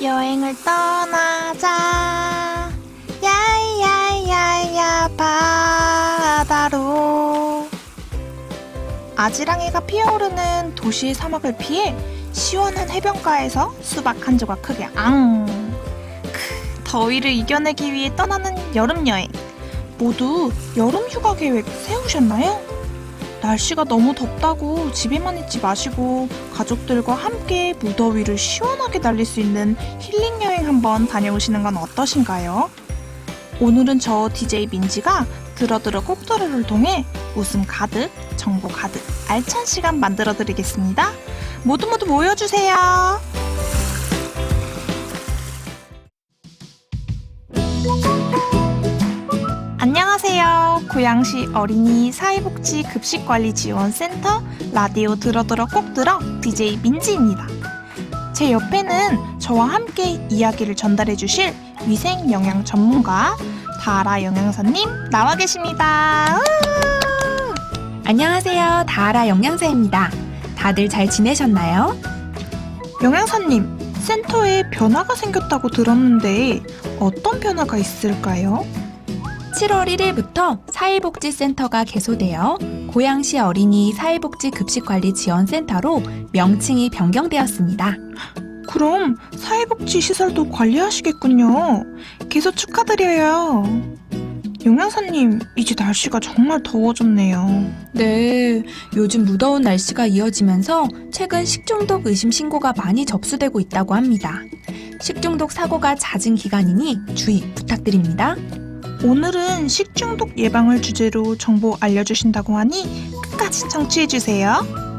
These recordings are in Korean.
여행을 떠나자 야야야야 바다로. 아지랑이가 피어오르는 도시의 사막을 피해 시원한 해변가에서 수박 한 조각 크게 더위를 이겨내기 위해 떠나는 여름여행. 모두 여름휴가 계획 세우셨나요? 날씨가 너무 덥다고 집에만 있지 마시고 가족들과 함께 무더위를 시원하게 날릴 수 있는 힐링여행 한번 다녀오시는 건 어떠신가요? 오늘은 저 DJ 민지가 들어들어 꼭들어를 통해 웃음 가득, 정보 가득, 알찬 시간 만들어 드리겠습니다. 모두 모여주세요. 안녕하세요. 고양시 어린이 사회복지 급식관리지원센터 라디오 들어들어 꼭 들어 DJ 민지입니다. 제 옆에는 저와 함께 이야기를 전달해 주실 위생영양 전문가 다하라 영양사님 나와 계십니다. 안녕하세요. 다하라 영양사입니다. 다들 잘 지내셨나요? 영양사님, 센터에 변화가 생겼다고 들었는데 어떤 변화가 있을까요? 7월 1일부터 사회복지센터가 개소되어 고양시 어린이 사회복지 급식관리지원센터로 명칭이 변경되었습니다. 그럼 사회복지 시설도 관리하시겠군요. 개소 축하드려요. 영양사님, 이제 날씨가 정말 더워졌네요. 네, 요즘 무더운 날씨가 이어지면서 최근 식중독 의심 신고가 많이 접수되고 있다고 합니다. 식중독 사고가 잦은 기간이니 주의 부탁드립니다. 오늘은 식중독 예방을 주제로 정보 알려주신다고 하니 끝까지 청취해주세요.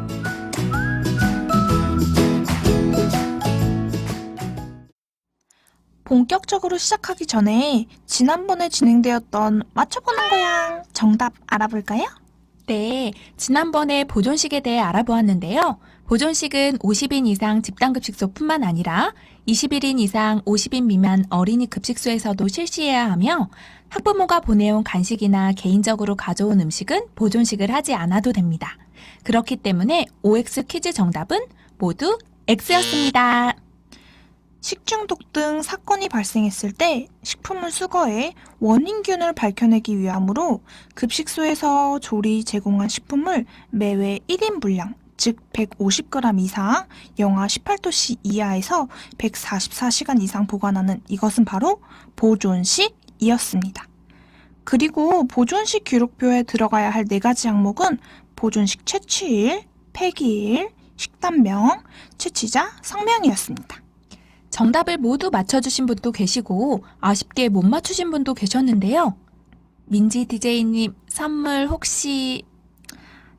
본격적으로 시작하기 전에 지난번에 진행되었던 맞춰보는 거야 정답 알아볼까요? 네, 지난번에 보존식에 대해 알아보았는데요. 보존식은 50인 이상 집단급식소뿐만 아니라 21인 이상 50인 미만 어린이 급식소에서도 실시해야 하며 학부모가 보내온 간식이나 개인적으로 가져온 음식은 보존식을 하지 않아도 됩니다. 그렇기 때문에 OX 퀴즈 정답은 모두 X였습니다. 식중독 등 사건이 발생했을 때 식품을 수거해 원인균을 밝혀내기 위함으로 급식소에서 조리 제공한 식품을 매회 1인 분량, 즉 150g 이상, 영하 18도씨 이하에서 144시간 이상 보관하는 이것은 바로 보존식이었습니다. 그리고 보존식 기록표에 들어가야 할 4가지 항목은 보존식 채취일, 폐기일, 식단명, 채취자, 성명이었습니다. 정답을 모두 맞춰주신 분도 계시고 아쉽게 못 맞추신 분도 계셨는데요. 민지 DJ님 선물 혹시...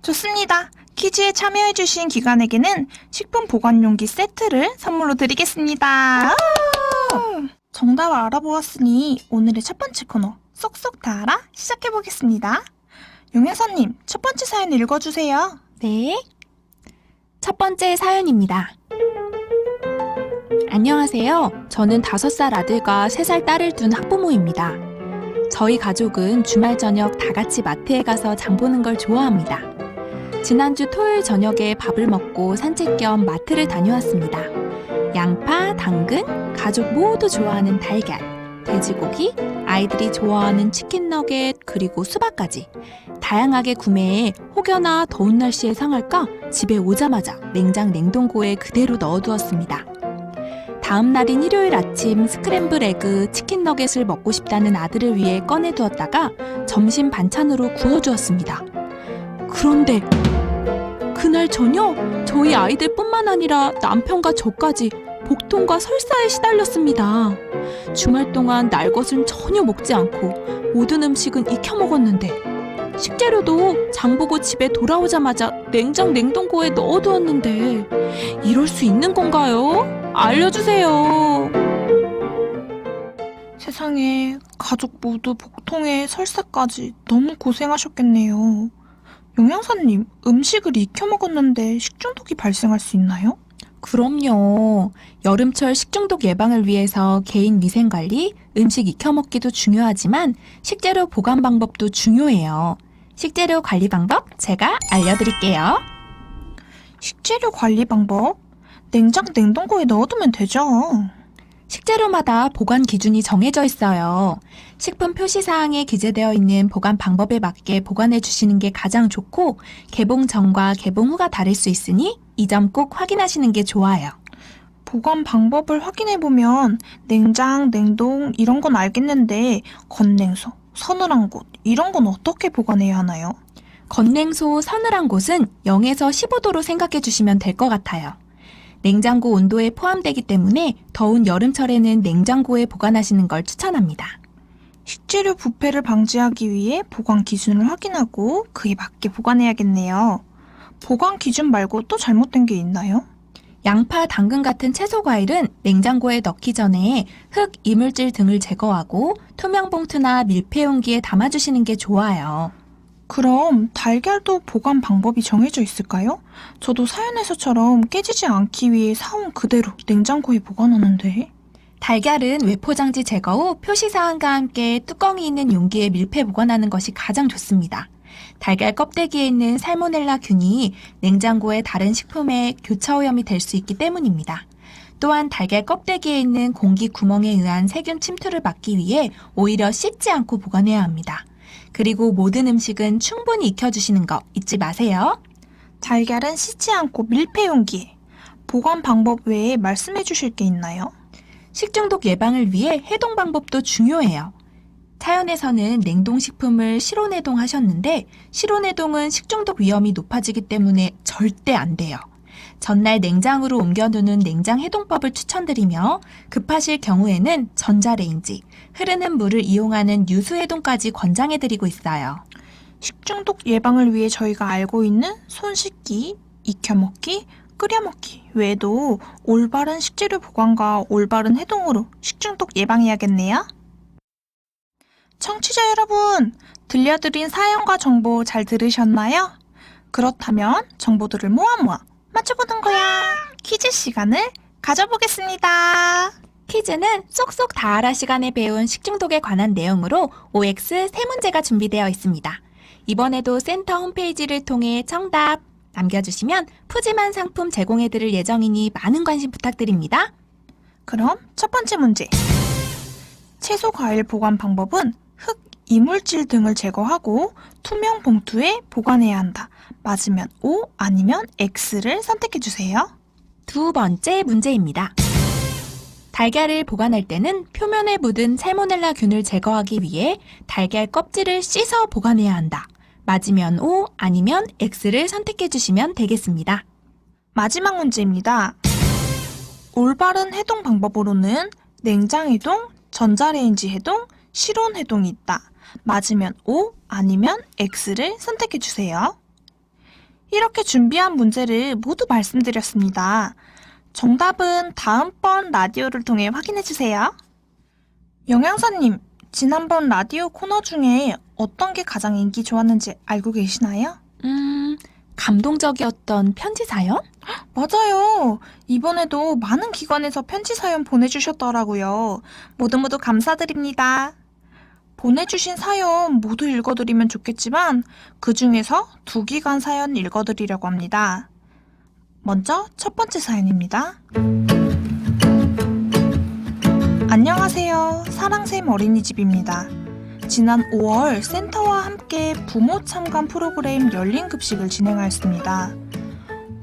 좋습니다. 퀴즈에 참여해주신 기관에게는 식품 보관용기 세트를 선물로 드리겠습니다. 정답을 알아보았으니 오늘의 첫 번째 코너 쏙쏙 다 알아 시작해보겠습니다. 용혜선님, 첫 번째 사연 읽어주세요. 네. 첫 번째 사연입니다. 안녕하세요. 저는 5살 아들과 3살 딸을 둔 학부모입니다. 저희 가족은 주말 저녁 다 같이 마트에 가서 장 보는 걸 좋아합니다. 지난주 토요일 저녁에 밥을 먹고 산책 겸 마트를 다녀왔습니다. 양파, 당근, 가족 모두 좋아하는 달걀, 돼지고기, 아이들이 좋아하는 치킨 너겟, 그리고 수박까지 다양하게 구매해 혹여나 더운 날씨에 상할까 집에 오자마자 냉장 냉동고에 그대로 넣어두었습니다. 다음 날인 일요일 아침 스크램블 에그 치킨 너겟을 먹고 싶다는 아들을 위해 꺼내두었다가 점심 반찬으로 구워주었습니다. 그런데 그날 저녁 저희 아이들뿐만 아니라 남편과 저까지 복통과 설사에 시달렸습니다. 주말 동안 날 것은 전혀 먹지 않고 모든 음식은 익혀 먹었는데 식재료도 장보고 집에 돌아오자마자 냉장 냉동고에 넣어두었는데 이럴 수 있는 건가요? 알려주세요. 세상에, 가족 모두 복통에 설사까지 너무 고생하셨겠네요. 용양사님, 음식을 익혀 먹었는데 식중독이 발생할 수 있나요? 그럼요. 여름철 식중독 예방을 위해서 개인 위생관리, 음식 익혀 먹기도 중요하지만 식재료 보관 방법도 중요해요. 식재료 관리 방법 제가 알려드릴게요. 식재료 관리 방법? 냉장 냉동고에 넣어두면 되죠. 식재료마다 보관 기준이 정해져 있어요. 식품 표시사항에 기재되어 있는 보관 방법에 맞게 보관해 주시는 게 가장 좋고, 개봉 전과 개봉 후가 다를 수 있으니 이 점 꼭 확인하시는 게 좋아요. 보관 방법을 확인해보면 냉장, 냉동 이런 건 알겠는데 건냉소, 서늘한 곳 이런 건 어떻게 보관해야 하나요? 건냉소 서늘한 곳은 0에서 15도로 생각해 주시면 될 것 같아요. 냉장고 온도에 포함되기 때문에 더운 여름철에는 냉장고에 보관하시는 걸 추천합니다. 식재료 부패를 방지하기 위해 보관 기준을 확인하고 그에 맞게 보관해야겠네요. 보관 기준 말고 또 잘못된 게 있나요? 양파, 당근 같은 채소 과일은 냉장고에 넣기 전에 흙, 이물질 등을 제거하고 투명 봉투나 밀폐 용기에 담아주시는 게 좋아요. 그럼 달걀도 보관 방법이 정해져 있을까요? 저도 사연에서처럼 깨지지 않기 위해 사온 그대로 냉장고에 보관하는데. 달걀은 외포장지 제거 후 표시사항과 함께 뚜껑이 있는 용기에 밀폐 보관하는 것이 가장 좋습니다. 달걀 껍데기에 있는 살모넬라균이 냉장고의 다른 식품에 교차 오염이 될 수 있기 때문입니다. 또한 달걀 껍데기에 있는 공기 구멍에 의한 세균 침투를 막기 위해 오히려 씻지 않고 보관해야 합니다. 그리고 모든 음식은 충분히 익혀주시는 거 잊지 마세요. 달걀은 씻지 않고 밀폐 용기에. 보관 방법 외에 말씀해 주실 게 있나요? 식중독 예방을 위해 해동 방법도 중요해요. 사연에서는 냉동식품을 실온해동하셨는데 실온해동은 식중독 위험이 높아지기 때문에 절대 안 돼요. 전날 냉장으로 옮겨두는 냉장 해동법을 추천드리며 급하실 경우에는 전자레인지, 흐르는 물을 이용하는 유수해동까지 권장해드리고 있어요. 식중독 예방을 위해 저희가 알고 있는 손 씻기, 익혀먹기, 끓여먹기 외에도 올바른 식재료 보관과 올바른 해동으로 식중독 예방해야겠네요. 청취자 여러분, 들려드린 사연과 정보 잘 들으셨나요? 그렇다면 정보들을 모아 맞춰보는 거야. 퀴즈 시간을 가져보겠습니다. 퀴즈는 쏙쏙 다 알아 시간에 배운 식중독에 관한 내용으로 OX 3문제가 준비되어 있습니다. 이번에도 센터 홈페이지를 통해 정답 남겨주시면 푸짐한 상품 제공해드릴 예정이니 많은 관심 부탁드립니다. 그럼 첫 번째 문제. 채소 과일 보관 방법은 흙, 이물질 등을 제거하고 투명 봉투에 보관해야 한다. 맞으면 O, 아니면 X를 선택해주세요. 두 번째 문제입니다. 달걀을 보관할 때는 표면에 묻은 살모넬라균을 제거하기 위해 달걀 껍질을 씻어 보관해야 한다. 맞으면 O, 아니면 X를 선택해 주시면 되겠습니다. 마지막 문제입니다. 올바른 해동 방법으로는 냉장 해동, 전자레인지 해동, 실온 해동이 있다. 맞으면 O, 아니면 X를 선택해주세요. 이렇게 준비한 문제를 모두 말씀드렸습니다. 정답은 다음번 라디오를 통해 확인해주세요. 영양사님, 지난번 라디오 코너 중에 어떤 게 가장 인기 좋았는지 알고 계시나요? 감동적이었던 편지 사연? 맞아요. 이번에도 많은 기관에서 편지 사연 보내주셨더라고요. 모두 감사드립니다. 보내주신 사연 모두 읽어드리면 좋겠지만 그 중에서 2기관 사연 읽어드리려고 합니다. 먼저 첫 번째 사연입니다. 안녕하세요. 사랑샘 어린이집입니다. 지난 5월 센터와 함께 부모 참관 프로그램 열린 급식을 진행하였습니다.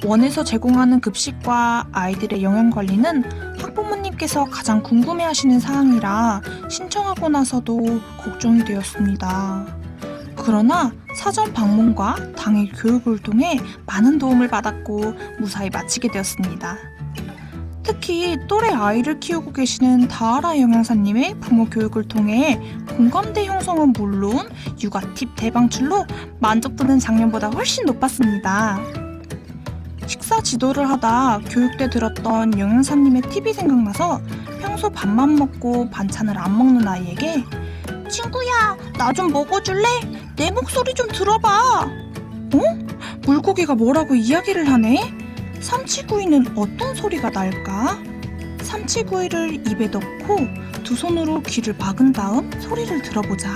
원에서 제공하는 급식과 아이들의 영양관리는 학부모님께서 가장 궁금해하시는 사항이라 신청하고 나서도 걱정이 되었습니다. 그러나 사전 방문과 당일 교육을 통해 많은 도움을 받았고 무사히 마치게 되었습니다. 특히 또래 아이를 키우고 계시는 다하라 영양사님의 부모 교육을 통해 공감대 형성은 물론 육아 팁 대방출로 만족도는 작년보다 훨씬 높았습니다. 식사 지도를 하다 교육 때 들었던 영양사님의 팁이 생각나서 평소 밥만 먹고 반찬을 안 먹는 아이에게 친구야, 나 좀 먹어줄래? 내 목소리 좀 들어봐. 물고기가 뭐라고 이야기를 하네? 삼치구이는 어떤 소리가 날까? 삼치구이를 입에 넣고 두 손으로 귀를 막은 다음 소리를 들어보자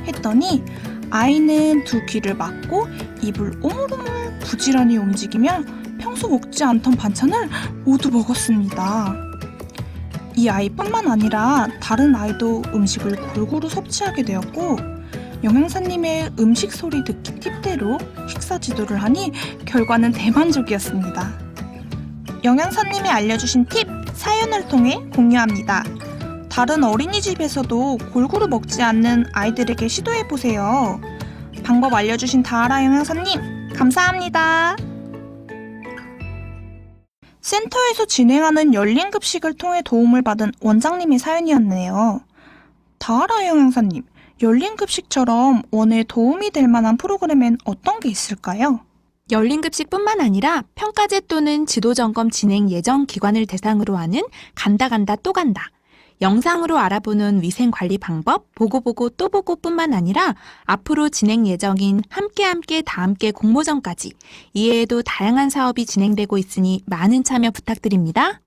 했더니 아이는 두 귀를 막고 입을 오물오물 부지런히 움직이며 평소 먹지 않던 반찬을 모두 먹었습니다. 이 아이뿐만 아니라 다른 아이도 음식을 골고루 섭취하게 되었고, 영양사님의 음식 소리 듣기 팁대로 식사 지도를 하니 결과는 대만족이었습니다. 영양사님이 알려주신 팁, 사연을 통해 공유합니다. 다른 어린이집에서도 골고루 먹지 않는 아이들에게 시도해보세요. 방법 알려주신 다하라 영양사님, 감사합니다. 센터에서 진행하는 열린 급식을 통해 도움을 받은 원장님의 사연이었네요. 다하라 영양사님, 열린 급식처럼 원에 도움이 될 만한 프로그램엔 어떤 게 있을까요? 열린 급식뿐만 아니라 평가제 또는 지도점검 진행 예정 기관을 대상으로 하는 간다 또 간다. 영상으로 알아보는 위생관리 방법, 보고 또 보고뿐만 아니라 앞으로 진행 예정인 함께 다 함께 공모전까지 이외에도 다양한 사업이 진행되고 있으니 많은 참여 부탁드립니다.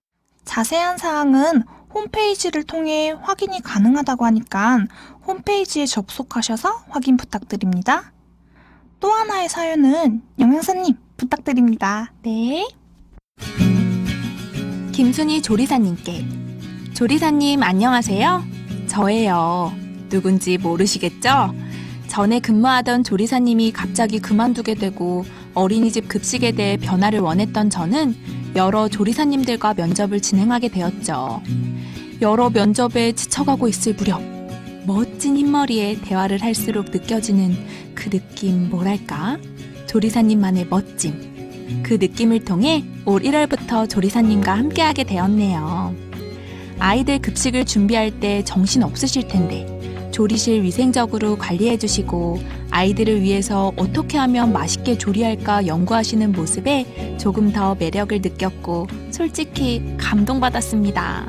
자세한 사항은 홈페이지를 통해 확인이 가능하다고 하니까 홈페이지에 접속하셔서 확인 부탁드립니다. 또 하나의 사연은 영양사님 부탁드립니다. 네. 김순희 조리사님께. 조리사님 안녕하세요. 저예요. 누군지 모르시겠죠? 전에 근무하던 조리사님이 갑자기 그만두게 되고 어린이집 급식에 대해 변화를 원했던 저는 여러 조리사님들과 면접을 진행하게 되었죠. 여러 면접에 지쳐가고 있을 무렵 멋진 흰머리에 대화를 할수록 느껴지는 그 느낌 뭐랄까? 조리사님만의 멋짐. 그 느낌을 통해 올 1월부터 조리사님과 함께하게 되었네요. 아이들 급식을 준비할 때 정신 없으실 텐데 조리실 위생적으로 관리해 주시고 아이들을 위해서 어떻게 하면 맛있게 조리할까 연구하시는 모습에 조금 더 매력을 느꼈고 솔직히 감동받았습니다.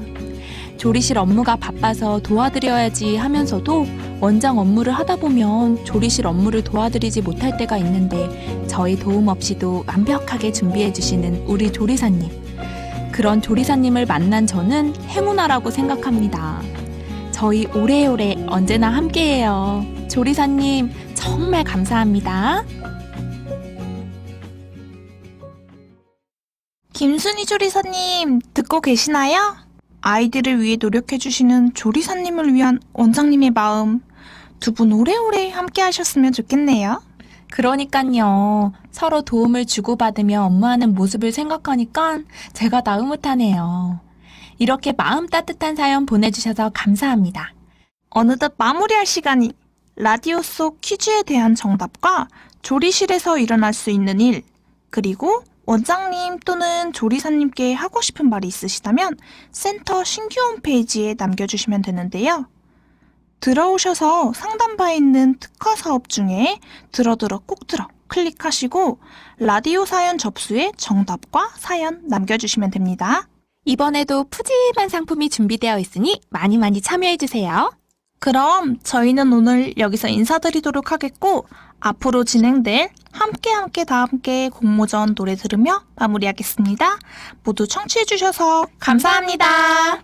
조리실 업무가 바빠서 도와드려야지 하면서도 원장 업무를 하다 보면 조리실 업무를 도와드리지 못할 때가 있는데 저희 도움 없이도 완벽하게 준비해 주시는 우리 조리사님. 그런 조리사님을 만난 저는 행운아라고 생각합니다. 저희 오래오래 언제나 함께해요. 조리사님 정말 감사합니다. 김순희 조리사님 듣고 계시나요? 아이들을 위해 노력해주시는 조리사님을 위한 원장님의 마음, 두 분 오래오래 함께 하셨으면 좋겠네요. 그러니깐요. 서로 도움을 주고받으며 업무하는 모습을 생각하니까 제가 다 흐뭇하네요. 이렇게 마음 따뜻한 사연 보내주셔서 감사합니다. 어느덧 마무리할 시간이. 라디오 속 퀴즈에 대한 정답과 조리실에서 일어날 수 있는 일, 그리고 원장님 또는 조리사님께 하고 싶은 말이 있으시다면 센터 신규 홈페이지에 남겨주시면 되는데요. 들어오셔서 상단바에 있는 특화 사업 중에 들어 꼭 들어 클릭하시고 라디오 사연 접수에 정답과 사연 남겨주시면 됩니다. 이번에도 푸짐한 상품이 준비되어 있으니 많이 참여해주세요. 그럼 저희는 오늘 여기서 인사드리도록 하겠고 앞으로 진행될 함께 다 함께 공모전 노래 들으며 마무리하겠습니다. 모두 청취해주셔서 감사합니다.